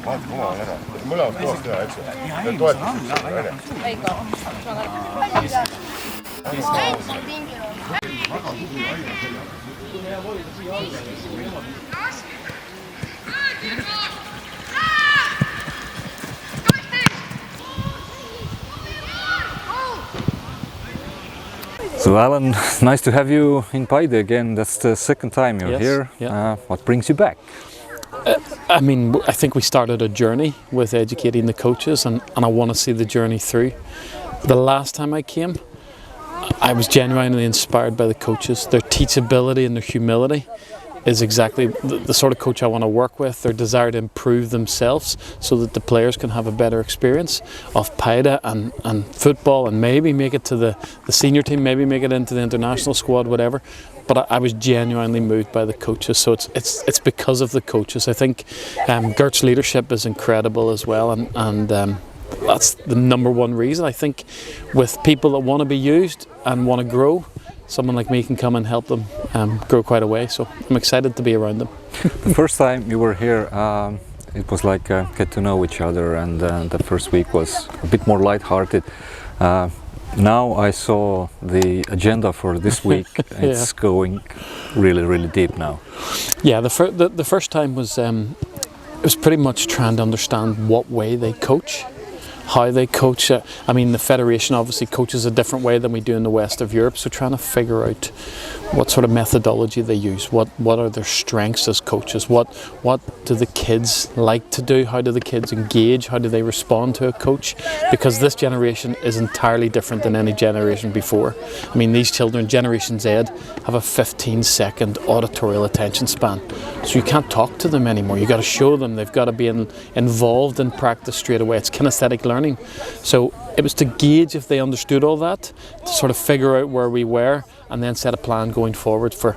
vaatame omavahel ära. Mõlemad koos teha, eks ju? Ja toetuseks, So Alan, nice to have you in Paide again. That's the second time you're here. Yeah. What brings you back? I mean, I think we started a journey with educating the coaches, and I want to see the journey through. The last time I came, I was genuinely inspired by the coaches. Their teachability and their humility is exactly the sort of coach I want to work with. Their desire to improve themselves so that the players can have a better experience of Paide and football, and maybe make it to the senior team, maybe make it into the international squad, whatever. But I was genuinely moved by the coaches, so it's because of the coaches. I think Gert's leadership is incredible as well, and that's the number one reason. I think with people that want to be used and want to grow, someone like me can come and help them grow quite a way, so I'm excited to be around them. The first time you were here, it was like get to know each other, and the first week was a bit more light-hearted. Now I saw the agenda for this week. It's going really deep now. Yeah, the first time was it was pretty much trying to understand what way they coach, how they coach. I mean, the federation obviously coaches a different way than we do in the west of Europe, so trying to figure out what sort of methodology they use, what are their strengths as coaches, what do the kids like to do, how do the kids engage, how do they respond to a coach, because this generation is entirely different than any generation before. I mean, these children, Generation Z, have a 15-second auditorial attention span, so you can't talk to them anymore. You got to show them, they've got to be involved in practice straight away. It's kinesthetic learning. So it was to gauge if they understood all that, to sort of figure out where we were, and then set a plan going forward for,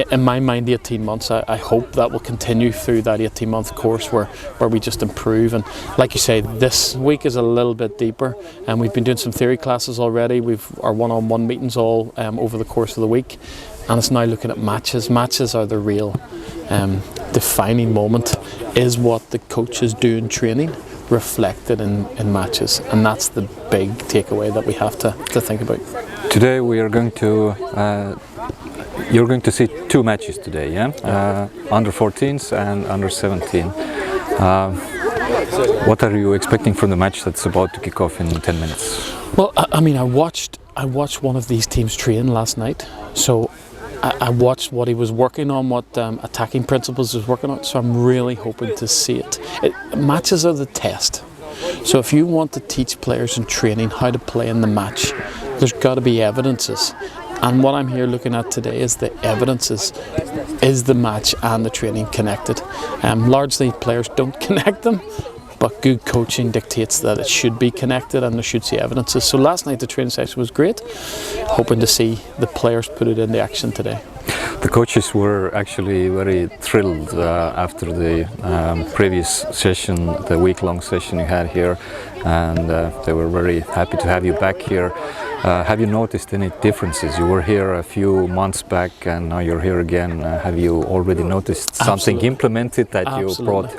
in my mind, 18 months. I hope that will continue through that 18-month course where we just improve. And like you say, this week is a little bit deeper, and we've been doing some theory classes already. We've our one-on-one meetings all over the course of the week, and it's now looking at matches. Matches are the real defining moment, is what the coaches do in training reflected in matches, and that's the big takeaway that we have to think about. Today we are going to you're going to see two matches today, yeah? Under 14s and under 17. What are you expecting from the match that's about to kick off in 10 minutes? Well, I mean, I watched one of these teams train last night, so I watched what he was working on, what attacking principles he was working on, so I'm really hoping to see it. Matches are the test. So if you want to teach players in training how to play in the match, there's got to be evidences. And what I'm here looking at today is the evidences. Is the match and the training connected? Largely players don't connect them, but good coaching dictates that it should be connected and there should see evidences. So last night the training session was great, hoping to see the players put it into action today. The coaches were actually very thrilled after the previous session, the week-long session you had here, and they were very happy to have you back here. Have you noticed any differences? You were here a few months back and now you're here again. Have you already noticed something implemented that you brought?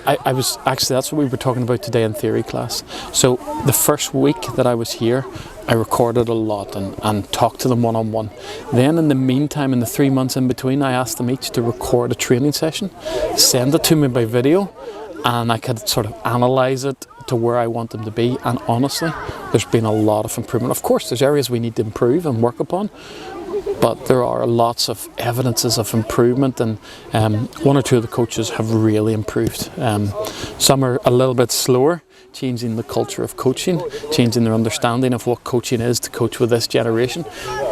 I was actually, that's what we were talking about today in theory class. So the first week that I was here, I recorded a lot and talked to them one-on-one. Then in the meantime, in the 3 months in between, I asked them each to record a training session, send it to me by video, and I could sort of analyse it to where I want them to be. And honestly, there's been a lot of improvement. Of course, there's areas we need to improve and work upon, but there are lots of evidences of improvement, and one or two of the coaches have really improved. Some are a little bit slower, changing the culture of coaching, changing their understanding of what coaching is to coach with this generation.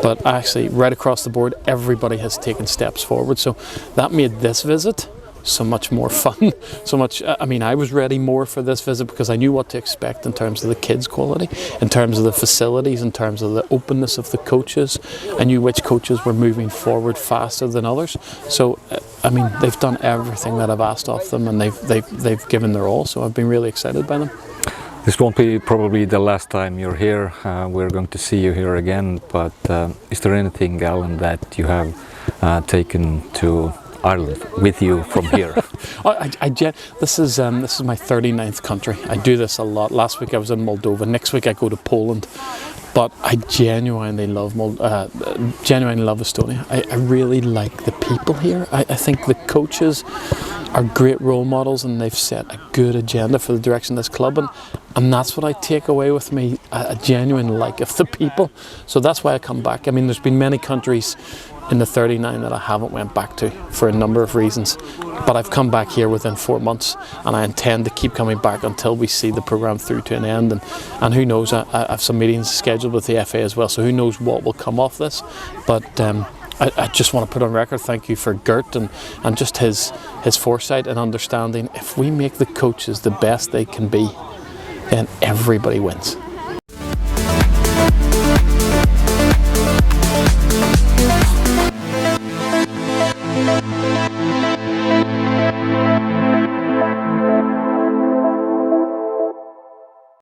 But actually, right across the board, everybody has taken steps forward. So that made this visit so much more fun. I mean, I was ready more for this visit because I knew what to expect in terms of the kids' quality, in terms of the facilities, in terms of the openness of the coaches. I knew which coaches were moving forward faster than others. So, I mean, they've done everything that I've asked of them, and they've given their all. So I've been really excited by them. This won't be probably the last time you're here. We're going to see you here again. But is there anything, Alan, that you have taken to Ireland with you from here? This is my 39th country. I do this a lot. Last week I was in Moldova. Next week I go to Poland. But I genuinely love Estonia. I really like the people here. I think the coaches are great role models, and they've set a good agenda for the direction of this club, and that's what I take away with me, a genuine like of the people. So that's why I come back. I mean, there's been many countries in the 39 that I haven't went back to for a number of reasons, but I've come back here within 4 months, and I intend to keep coming back until we see the programme through to an end, and who knows, I have some meetings scheduled with the FA as well, so who knows what will come off this. But I just want to put on record, thank you for Gert and just his foresight and understanding. If we make the coaches the best they can be, then everybody wins.